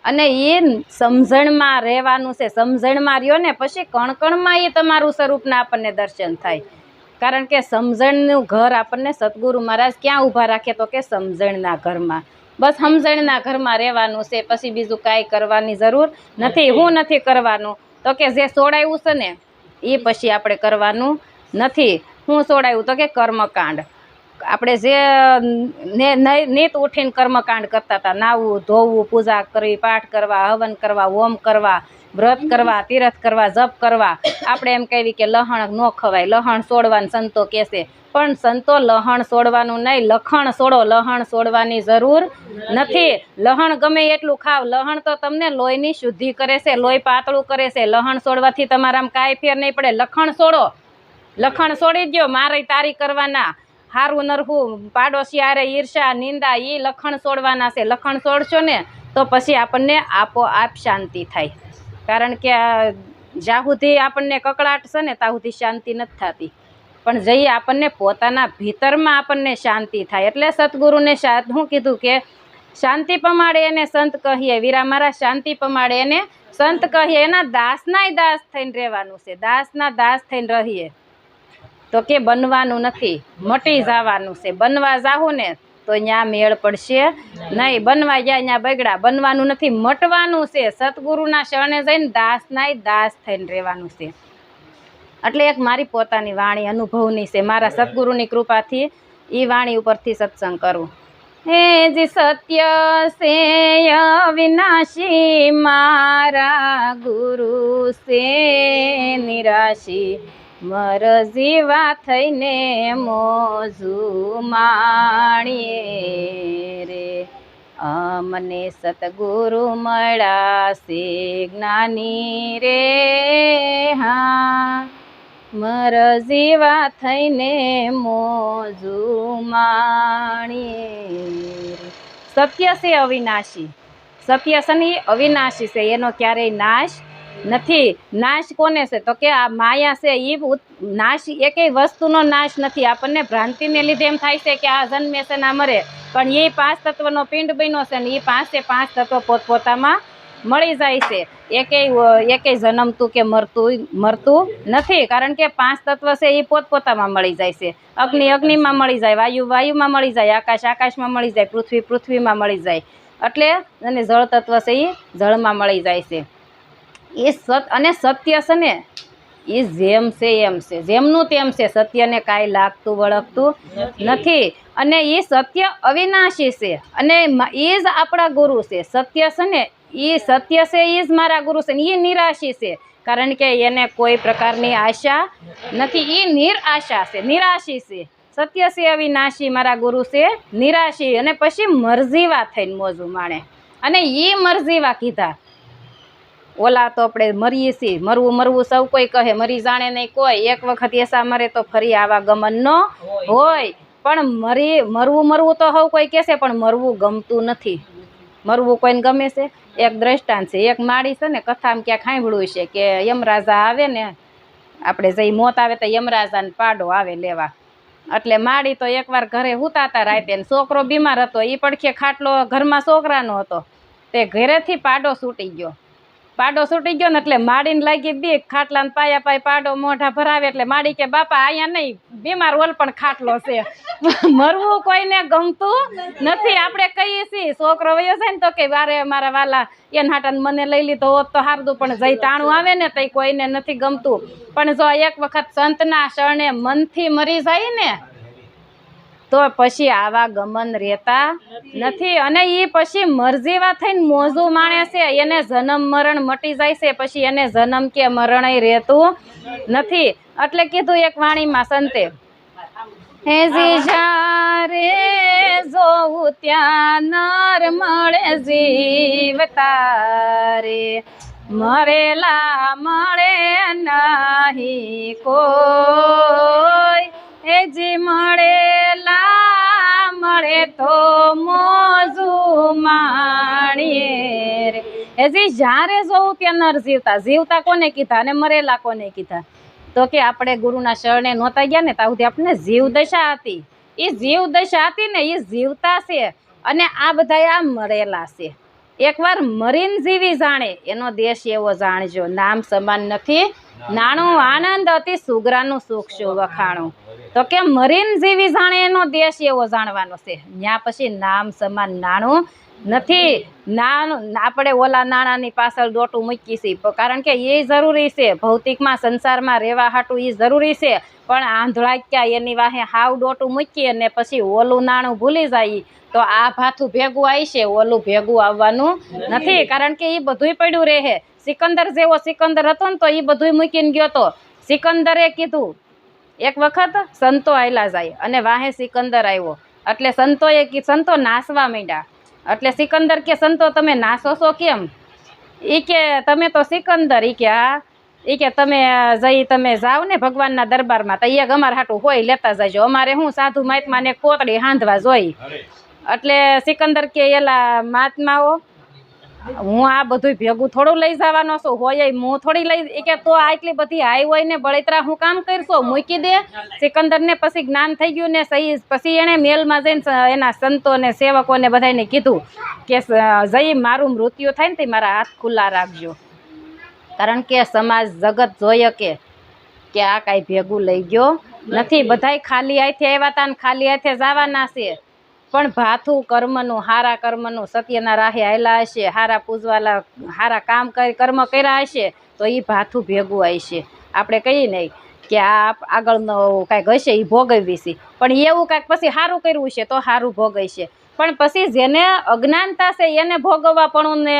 અને એ સમજણમાં રહેવાનું છે, સમજણમાં રહ્યો ને પછી કણકણમાં એ તમારું સ્વરૂપના આપણને દર્શન થાય. કારણ કે સમજણનું ઘર આપણને સદગુરુ મહારાજ ક્યાં ઊભા રાખે તો કે સમજણના ઘરમાં. બસ સમજણના ઘરમાં રહેવાનું છે, પછી બીજું કાંઈ કરવાની જરૂર નથી. હું નથી કરવાનું તો કે જે સોડાયું છે ને એ પછી આપણે કરવાનું નથી. હું સોડાયું તો કે કર્મકાંડ. આપણે જે નીત ઉઠીને કર્મકાંડ કરતા હતા, નાહવું ધોવું, પૂજા કરવી, પાઠ કરવા, હવન કરવા, હોમ કરવા, વ્રત કરવા, તીરથ કરવા, જપ કરવા. આપણે એમ કહેવી કે લહણ ન ખવાય, લહણ છોડવાનું સંતો કહેશે, પણ સંતો લહણ છોડવાનું નહીં, લખણ છોડો. લહણ છોડવાની જરૂર નથી. લહણ ગમે એટલું ખાવ, લહણ તો તમને લોહીની શુદ્ધિ કરે છે, લોહી પાતળું કરે છે. લહણ છોડવાથી તમારામાં કાંઈ ફેર નહીં પડે. લખણ છોડો, લખણ છોડી દો. મારે તારી કરવાના, હારું નરહું, પાડોશી હારે ઈર્ષા નિંદા, એ લખણ છોડવાના છે. લખણ છોડશો ને તો પછી આપણને આપોઆપ શાંતિ થાય. કારણ કે જ્યાં સુધી આપણને કકળાટ છે ને ત્યાં સુધી શાંતિ નથી થતી. પણ જઈએ આપણને પોતાના ભીતરમાં આપણને શાંતિ થાય. એટલે સદગુરુને શું કીધું કે શાંતિ પમાડે એને સંત કહીએ. વીરા મારા શાંતિ પમાડે એને સંત કહીએ. એના દાસનાય દાસ થઈને રહેવાનું છે, દાસના દાસ થઈને રહીએ. તો કે બનવાનું નથી, મટી જવાનું છે. બનવા જાવું ને તો ત્યાં મેળ પડશે નહીં. બનવા જાય ત્યાં બગડા. બનવાનું નથી, મટવાનું છે. સદગુરુના શરણે જઈને દાસનાય દાસ થઈને રહેવાનું છે. એટલે એક મારી પોતાની વાણી અનુભવની છે. મારા સદગુરુની કૃપાથી એ વાણી ઉપરથી સત્સંગ કરું. હે જી સત્ય છે અવિનાશી, મારા ગુરુ છે નિરાશી. મર જીવા થઈને મોજું માણીએ રે. અમને સતગુરુ મળ્યા છે જ્ઞાની રે. હા, મર જીવા થઈને મોજું માણીએ રે. સત્ય છે અવિનાશી. સત્ય છે ને અવિનાશી છે, એનો ક્યારેય નાશ નથી. નાશ કોને છે તો કે આ માયા છે. એ નાશ એકેય વસ્તુનો નાશ નથી. આપણને ભ્રાંતિને લીધે એમ થાય છે કે આ જન્મે છે ના મરે, પણ એ પાંચ તત્વનો પિંડ બન્યો છે ને એ પાંચે પાંચ તત્વ પોતપોતામાં મળી જાય છે. એકેય જન્મતું કે મરતું નથી. કારણ કે પાંચ તત્વ છે એ પોતપોતામાં મળી જાય છે. અગ્નિ અગ્નિમાં મળી જાય, વાયુ વાયુમાં મળી જાય, આકાશ આકાશમાં મળી જાય, પૃથ્વી પૃથ્વીમાં મળી જાય. એટલે અને જળ તત્વ છે એ જળમાં મળી જાય છે. એ અને સત્ય છે ને એ જેમ છે એમ છે, જેમનું તેમ છે. સત્યને કાંઈ લાગતું વળગતું નથી. અને એ સત્ય અવિનાશી છે અને એ જ આપણા ગુરુ છે. સત્ય છે ને એ સત્ય છે, એ જ મારા ગુરુ છે. એ નિરાશી છે, કારણ કે એને કોઈ પ્રકારની આશા નથી. એ નિરાશા છે, નિરાશી છે. સત્ય છે અવિનાશી, મારા ગુરુ છે નિરાશી. અને પછી મરજીવા થઈને મોજું માણે. અને એ મરજીવા કીધા. ઓલા તો આપણે મરીએ છીએ, મરવું મરવું સૌ કોઈ કહે, મરી જાણે નહીં કોઈ. એક વખત એસા મરે તો ફરી આવા ગમન ન હોય. પણ મરવું તો સૌ કોઈ કહેશે, પણ મરવું ગમતું નથી. મરવું કોઈને ગમે છે? એક દ્રષ્ટાંત છે. એક માળી છે ને કથામાં ક્યાંક સાંભળ્યું છે કે યમરાજા આવે ને, આપણે જઈ મોત આવે તો યમરાજાને પાડો આવે લેવા. એટલે માળી તો એકવાર ઘરે હુતાતા રાતે, ને છોકરો બીમાર હતો. એ પડખે ખાટલો ઘરમાં છોકરાનો હતો. તે ઘરેથી પાડો છૂટી ગયો. પાડો છૂટી ગયો ને એટલે માડીને લાગી બીક. ખાટલાને પાયા પાય પાડો મોઢા ભરાવે એટલે માડી કે બાપા અહીંયા નહીં, બીમાર ઓલ પણ ખાટલો છે. મરવું કોઈને ગમતું નથી. આપણે કહીએ છીએ છોકરો વયો છે ને તો કે વારે મારા વાલા એને હાટાને મને લઈ લીધો હોત તો હારદું, પણ જઈ ટાણું આવે ને તો કોઈને નથી ગમતું. પણ જો એક વખત સંતના શરણે મનથી મરી જાય ને તો પછી આવા ગમન રહેતા નથી. અને એ પછી મરજીવા થઈને મોજું માણે છે. એને જન્મ મરણ મટી જાય છે, પછી એને જન્મ કે મરણ રહેતું નથી. એટલે કીધું એક વાણીમાં સંતે, હેજી જ્યારે જોવું ત્યાં નર મળે જીવતા રે, મરેલા મળે નહીં કોઈ. હેજી મળેલા મળે તો મોજું માણીએ રે. હેજી જ્યારે જોવું ત્યાં નર જીવતા. જીવતા કોને કીધા અને મરેલા કોને કીધા? તો કે આપણે ગુરુના શરણે નહોતા ગયા ને ત્યાં સુધી આપણને જીવદશા હતી. એ જીવદશા હતી ને એ જીવતા છે, અને આ બધા આ મરેલા છે. એકવાર મરીન જીવી જાણે એનો દેશ એવો જાણજો, નામ સમાન નથી નાણું, આનંદ અતિ સુગરાનું સુખ શું વખાણું. તો કે મરીન જીવી જાણે એનો દેશ એવો જાણવાનો છે. ત્યાં પછી નામ સમાન નાણું નથી. આપણે ઓલા નાણાંની પાછળ દોટું મૂકી છીએ, કારણ કે એ જરૂરી છે, ભૌતિકમાં સંસારમાં રહેવા હાટું એ જરૂરી છે. પણ આંધળાક્યા એની વાહે હાવ દોટું મૂકીએ ને પછી ઓલું નાણું ભૂલી જાય તો આ ભાથું ભેગું આવશે, ઓલું ભેગું આવવાનું નથી. કારણ કે એ બધુંય પડ્યું રહે. સિકંદર જેવો સિકંદર હતો ને તો એ બધુંય મૂકીને ગયો તો. સિકંદરે કીધું એક વખત સંતો આયલા જાય અને વાહે સિકંદર આવ્યો, એટલે સંતો નાસવા માંડ્યા. એટલે સિકંદર કે સંતો તમે નાસો છો કેમ? એ કે તમે તો સિકંદર, એ કે હા, એ કે તમે જાઓ ને ભગવાનના દરબારમાં તો એ અમારે હાટું હોય લેતા જજો, અમારે હું સાધુ મહાત્મા ને કોતડી હાંધવા જોઈ. એટલે સિકંદર કે એલા મહાત્માઓ, હું આ બધું ભેગું થોડું લઈ જવાનો છું, હોય હું થોડી લઈ, કે તો આટલી બધી હાઈ હોય ને બળતરા હું કામ કરશો, મૂકી દે. સિકંદર ને પછી જ્ઞાન થઈ ગયું ને સહી, પછી એને મેલમાં જઈને એના સંતો ને સેવકોને બધાને કીધું કે જઈ મારું મૃત્યુ થાય ને તે મારા હાથ ખુલ્લા રાખજો, કારણ કે સમાજ જગત જોઈએ કે આ કાંઈ ભેગું લઈ ગયો નથી. બધાય ખાલી હાથે આવ્યા હતા ને ખાલી હાથે જવાના છે. પણ ભાથું કર્મનું, હારા કર્મનું, સત્યના રાહે આવેલા હશે, હારા પૂજવાલા, હારા કામ કર્મ કર્યા હશે તો એ ભાથું ભેગું આવશે. આપણે કહીએ નહીં કે આ આગળનો કાંઈક હશે એ ભોગવવી છે, પણ એવું કાંઈક પછી સારું કર્યું છે તો સારું ભોગવશે. પણ પછી જેને અજ્ઞાનતા છે એને ભોગવવા પણ ને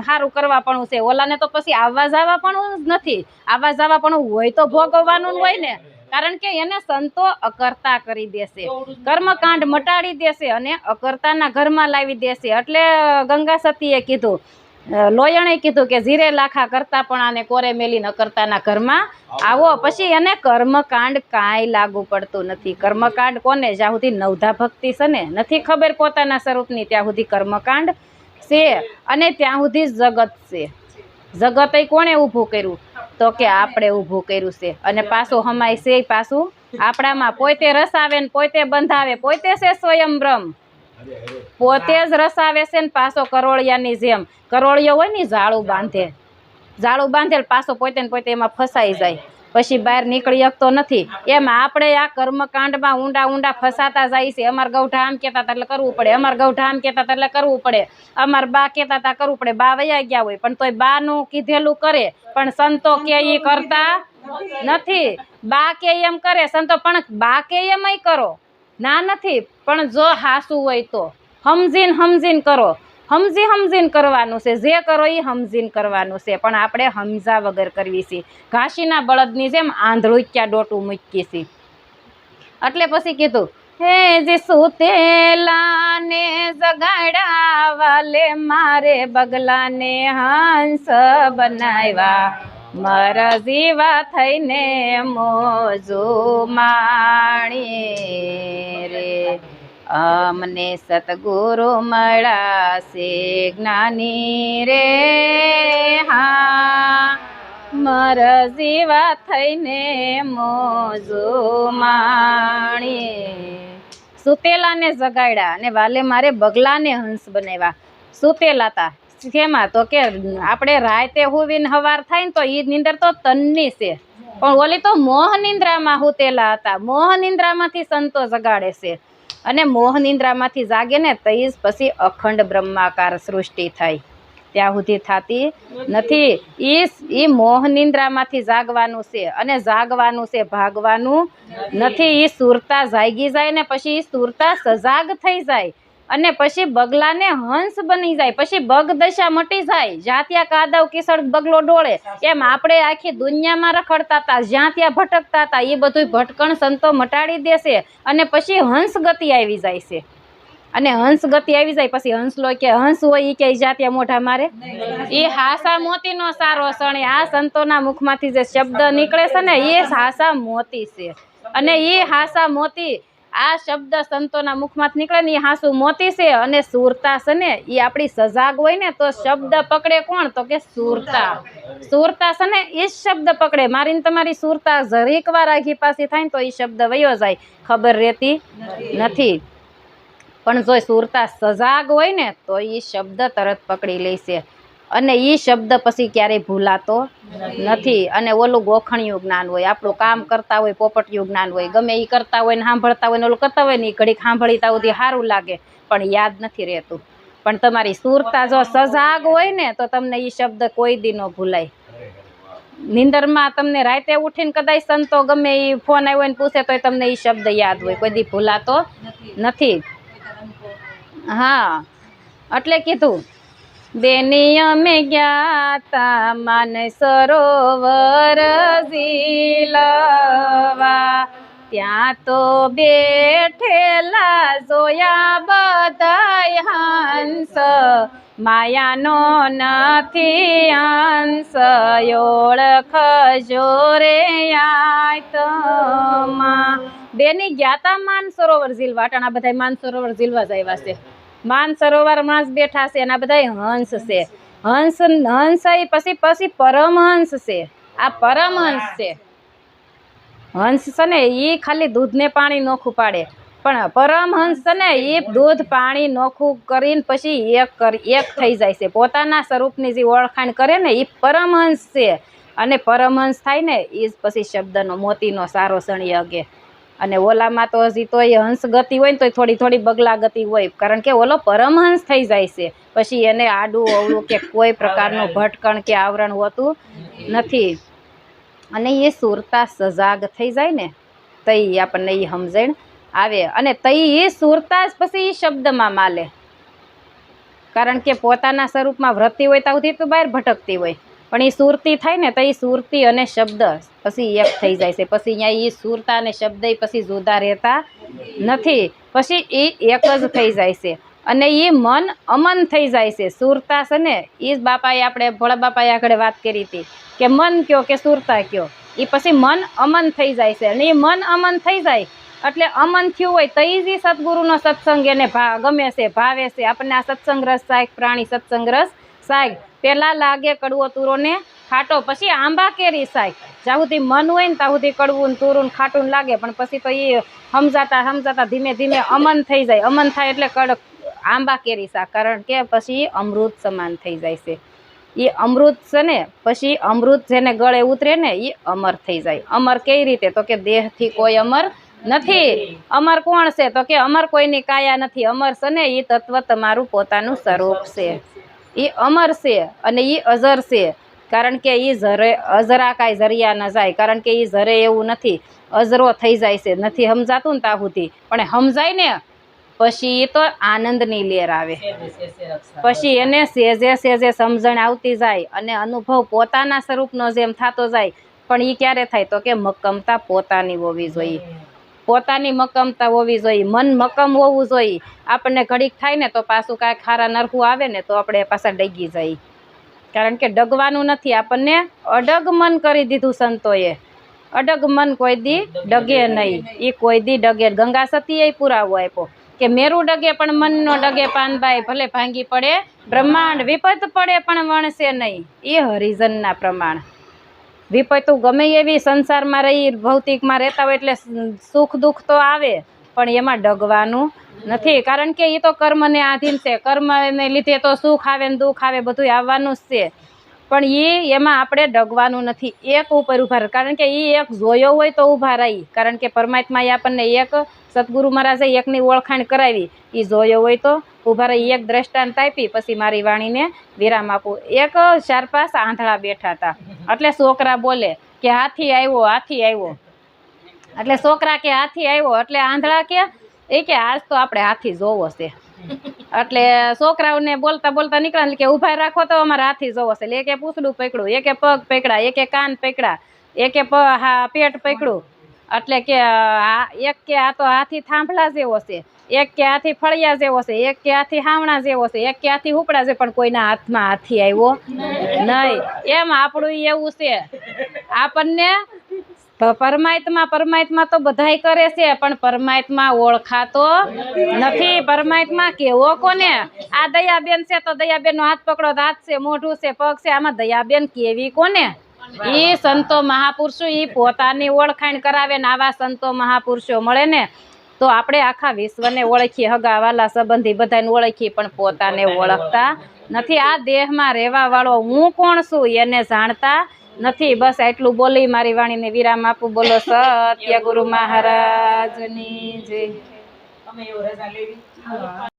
સારું કરવા પણ છે, ઓલાને તો પછી આવવા જવા પણ જ નથી. આવવા જવા પણ હોય તો ભોગવવાનું હોય ને, કારણ કે એને સંતો અકર્તા કરી દેશે, કર્મકાંડ મટાડી દેશે અને અકર્તાના ઘરમાં લાવી દેશે. એટલે ગંગા સતીએ કીધું, લોયણે કીધું કે જીરે લાખા કરતા પણ આને કોરે મેલીને અકર્તાના ઘરમાં આવો. પછી એને કર્મકાંડ કાંઈ લાગુ પડતું નથી. કર્મકાંડ કોને? જ્યાં સુધી નવધા ભક્તિ છે ને નથી ખબર પોતાના સ્વરૂપની, ત્યાં સુધી કર્મકાંડ છે અને ત્યાં સુધી જગત છે. જગત એ કોણે ઊભું કર્યું? તો કે આપણે ઊભું કર્યું છે. અને પાછું હમાય છે પાછું આપણામાં, પોતે રસાવે ને પોતે બંધાવે, પોતે છે સ્વયં બ્રહ્મ, પોતે જ રસાવે છે ને પાછો કરોળિયાની જેમ. કરોળિયો હોય ને ઝાડું બાંધે પાછો પોતે ને પોતે એમાં ફસાઈ જાય, પછી બહાર નીકળી શકતો નથી. એમ આપણે આ કર્મકાંડમાં ઊંડા ફસાતા જાય છે. અમાર ગૌઠા આમ કહેતા હતા એટલે કરવું પડે, અમાર ગૌઠા આમ કહેતા હતા એટલે કરવું પડે, અમાર બા કહેતા હતા કરવું પડે. બા વયા ગયા હોય પણ તોય બાનું કીધેલું કરે, પણ સંતો કે એ કરતા નથી. બા કે એમ કરે સંતો, પણ બા કે એમય કરો ના નથી, પણ જો હાસું હોય તો સમજીને કરો. સમજીને કરવાનું છે, જે કરો એ સમજીને કરવાનું છે. પણ આપણે સમજા વગર કરવી છે, ઘાસીના બળદની જેમ આંધળું ડોટું મૂકી છે. એટલે પછી કીધું, હે જે સુતેલાને જગાડ્યા, વાલે મારે બગલાને હંસ બનાવ્યા, મારા જીવા થઈને મોજો માણી રે, અમને સતગુરુ મળ્યા છે જ્ઞાની રે, હા મારા જીવા થઈને મોજો માણી. સુતેલાને જગાડ્યા અને વાલે મારે બગલાને હંસ બનાવ્યા. સુતેલા હતા શેમાં? તો કે આપણે રાતે હુવીને હવાર થાય ને તો એ નિંદર તો તનની છે, પણ ઓલી તો મોહ નિંદ્રામાં હુતેલા હતા. મોહ નિંદ્રામાંથી સંતો જગાડે છે અને મોહ નિંદ્રામાંથી જાગે ને તો પછી અખંડ બ્રહ્માકાર સૃષ્ટિ થાય. ત્યાં સુધી થતી નથી. એ મોહ નિંદ્રામાંથી જાગવાનું છે અને જાગવાનું છે, ભાગવાનું નથી. એ સુરતા જાગી જાય ને પછી સુરતા સજાગ થઈ જાય અને પછી બગલાને હંસ બની જાય. પછી બગ દશા મટી જાય. જ્યાં ત્યાં કાદવ કિસળ બગલો ડોળે, એમ આપણે આખી દુનિયામાં રખડતા હતા, જ્યાં ત્યાં ભટકતા હતા, એ બધું ભટકણ સંતો મટાડી દેશે અને પછી હંસ ગતિ આવી જાય છે. અને હંસ ગતિ આવી જાય પછી હંસલો કે હંસ હોય એ કે જ્યાં ત્યાં મોઢા મારે, એ હાસા મોતીનો સારો સણે. આ સંતોના મુખમાંથી જે શબ્દ નીકળે છે ને એ હાસા મોતી છે. અને એ હાસા મોતી, આ શબ્દ સંતોના મુખમાંથી નીકળે ને એ હાસું મોતી છે. અને સુરતા છે ને એ આપણી સજાગ હોય ને તો શબ્દ પકડે કોણ? તો કે સુરતા. સુરતા છે ને એ જ શબ્દ પકડે. મારીને તમારી સુરતા જરીક વાર આઘી પાછી થાય ને તો એ શબ્દ વયો જાય, ખબર રહેતી નથી. પણ જો સુરતા સજાગ હોય ને તો એ શબ્દ તરત પકડી લેશે અને એ શબ્દ પછી ક્યારેય ભૂલાતો નથી. અને ઓલું ગોખણિયું જ્ઞાન હોય, આપણું કામ કરતા હોય પોપટિયું જ્ઞાન હોય, ગમે એ કરતા હોય ને સાંભળતા હોય ને ઓલું કરતા હોય ને એ ઘડીક સાંભળીતા સુધી સારું લાગે પણ યાદ નથી રહેતું. પણ તમારી સુરતા જો સજાગ હોય ને તો તમને એ શબ્દ કોઈ દી ન ભૂલાય. નીંદરમાં તમને રાતે ઉઠીને કદાચ સંતો ગમે એ ફોન આવ્યો ને પૂછે તો તમને એ શબ્દ યાદ હોય, કોઈ દી ભૂલાતો નથી. હા, એટલે કીધું બેની અમે ગયા માન સરોવર ઝીલવા, ત્યાં તો બેઠેલા જોયા બધાય હંસ, માયાનો નથી અંશ, ઓળખજો રે આયતમાં. બેની જ્ઞાતા માન સરોવર ઝીલવા, અટાણા બધા માન સરોવર ઝીલવા જ આવ્યા છે. માન સરોવરમાં જ બેઠા છે અને આ બધા હંસ છે. હંસ પછી પરમહંસ છે. આ પરમહંસ છે. હંસ છે ને એ ખાલી દૂધ ને પાણી નોખું પાડે, પણ પરમહંસ છે ને એ દૂધ પાણી નોખું કરીને પછી એક થઈ જાય છે. પોતાના સ્વરૂપની જે ઓળખાણ કરે ને એ પરમહંસ છે. અને પરમહંસ થાય ને એ જ પછી શબ્દનો મોતીનો સારો સણી અગે. અને ઓલામાં તો હજી તો એ હંસ ગતિ હોય ને તો થોડી થોડી બગલા ગતિ હોય, કારણ કે ઓલો પરમહંસ થઈ જાય છે. પછી એને આડું અવળું કે કોઈ પ્રકારનું ભટકણ કે આવરણ હોતું નથી. અને એ સુરતા સજાગ થઈ જાય ને તઈ આપણને એ સમજણ આવે. અને તઈ એ સુરતા જ પછી એ શબ્દમાં માલે, કારણ કે પોતાના સ્વરૂપમાં વૃત્તિ હોય ત્યાંથી તો બહાર ભટકતી હોય, પણ એ સુરતી થાય ને તો એ સુરતી અને શબ્દ પછી એક થઈ જાય છે. પછી અહીંયા એ સુરતા અને શબ્દ પછી જુદા રહેતા નથી, પછી એ એક જ થઈ જાય છે. અને એ મન અમન થઈ જાય છે. સુરતા છે ને એ જ બાપાએ આપણે ભોળા બાપાએ આગળ વાત કરી હતી કે મન કયો કે સુરતા કયો, એ પછી મન અમન થઈ જાય છે. અને એ મન અમન થઈ જાય એટલે અમન થયું હોય તો એ જ સદગુરુનો સત્સંગ એને ગમે છે, ભાવે છે. આપણને આ સત્સંગ રસ સાહેબ પ્રાણી સત્સંગ રસ સાહેબ પેલા લાગે કડવો તુરો ને ખાટો, પછી આંબા કેરી સાહેબ. જ્યાં સુધી મન હોય ને ત્યાં સુધી કડવું ને તુરું ખાટું લાગે, પણ પછી તો એ સમજાતા ધીમે ધીમે અમન થઈ જાય. અમન થાય એટલે કડક આંબા કેરી શાક, કારણ કે પછી અમૃત સમાન થઈ જાય છે. એ અમૃત છે ને પછી અમૃત જેને ગળે ઉતરે ને એ અમર થઈ જાય. અમર કઈ રીતે? તો કે દેહથી કોઈ અમર નથી. અમર કોણ છે? તો કે અમર કોઈની કાયા નથી. અમર છે ને એ તત્વ તમારું પોતાનું સ્વરૂપ છે. એ અમર છે અને એ અજર છે, કારણ કે એ અજરા કાંઈ જરિયા ન જાય, કારણ કે એ જરે એવું નથી, અજરો થઈ જાય છે. નથી સમજાતું ને ત્યાં સુધી, પણ સમજાય ને પછી એ તો આનંદની લહેર આવે. પછી એને સેજે સેજે સમજણ આવતી જાય અને અનુભવ પોતાના સ્વરૂપનો જેમ થતો જાય. પણ એ ક્યારે થાય? તો કે મક્કમતા પોતાની હોવી જોઈએ. પોતાની મક્કમતા હોવી જોઈએ, મન મક્કમ હોવું જોઈએ. આપણને ઘડીક થાય ને તો પાછું કાંઈક ખારા નરખું આવે ને તો આપણે પાછા ડગી જઈએ, કારણ કે ડગવાનું નથી. આપણને અડગ મન કરી દીધું સંતોએ. અડગ મન કોઈ દી ડગે નહીં, એ કોઈ દી ડગે. ગંગા સતીએ પુરાવો આપ્યો કે મેરું ડગે પણ મન નો ડગે પાનબાઈ, ભલે ભાંગી પડે બ્રહ્માંડ, વિપત પડે પણ વણશે નહીં. એ હરિજનના પ્રમાણ. વિપતું ગમે એવી સંસારમાં રહી ભૌતિકમાં રહેતા હોય એટલે સુખ દુઃખ તો આવે, પણ એમાં ડગવાનું નથી, કારણ કે એ તો કર્મને આધીન છે. કર્મને લીધે તો સુખ આવે ને દુઃખ આવે, બધું આવવાનું જ છે. પણ એમાં આપણે ડગવાનું નથી. એક ઉપર ઊભા રહે, કારણ કે એ એક જોયો હોય તો ઊભા રહી, કારણ કે પરમાત્માએ આપણને એક સદગુરુ મહારાજે એકની ઓળખાણ કરાવી. એ જોયો હોય તો ઊભા રહી. એક દ્રષ્ટાંત આપી પછી મારી વાણીને વિરામ આપું. એક 4-5 આંધળા બેઠા હતા, એટલે છોકરા બોલે કે હાથી આવ્યો, હાથી આવ્યો. એટલે છોકરા કે હાથી આવ્યો, એટલે આંધળા કે આજ તો આપણે હાથી જોવો છે. એટલે છોકરાઓને બોલતા બોલતા નીકળ્યા કે ઊભા રાખો તો અમારે હાથી જોવો છે. એકે પૂછડું પકડ્યું, એકે પગ પકડ્યા, એકે કાન પકડ્યા, એકે પેટ પકડ્યું. એટલે કે એક કે આ તો હાથી થાંભલા જેવો છે, એક કે હાથી ફળિયા જેવો છે, એક કે હાથી હાવણા જેવો છે, એક કે હાથી ઉપડા છે, પણ કોઈના હાથમાં હાથી આવ્યો નહીં. એમ આપણું એવું છે. આપણને પરમાત્મા તો બધાય કરે છે, પણ પરમાત્મા ઓળખાતો નથી. પરમાત્મા કેવો કોને? આ દયાબેન છે તો દયાબેન નો હાથ પકડો તો હાથ છે, મોઢું છે, પગ છે, આમાં દયાબેન કેવી કોને? એ સંતો મહાપુરુષો એ પોતાની ઓળખાણ કરાવે ને આવા સંતો મહાપુરુષો મળે ને તો આપણે આખા વિશ્વને ઓળખીએ, હગા વાલા સંબંધી બધાને ઓળખીએ, પણ પોતાને ઓળખતા નથી. આ દેહમાં રહેવા વાળો હું કોણ છું એને જાણતા નથી. બસ એટલું બોલી મારી વાણીને વિરામ આપું. બોલો સત્ય ગુરુ મહારાજની જય.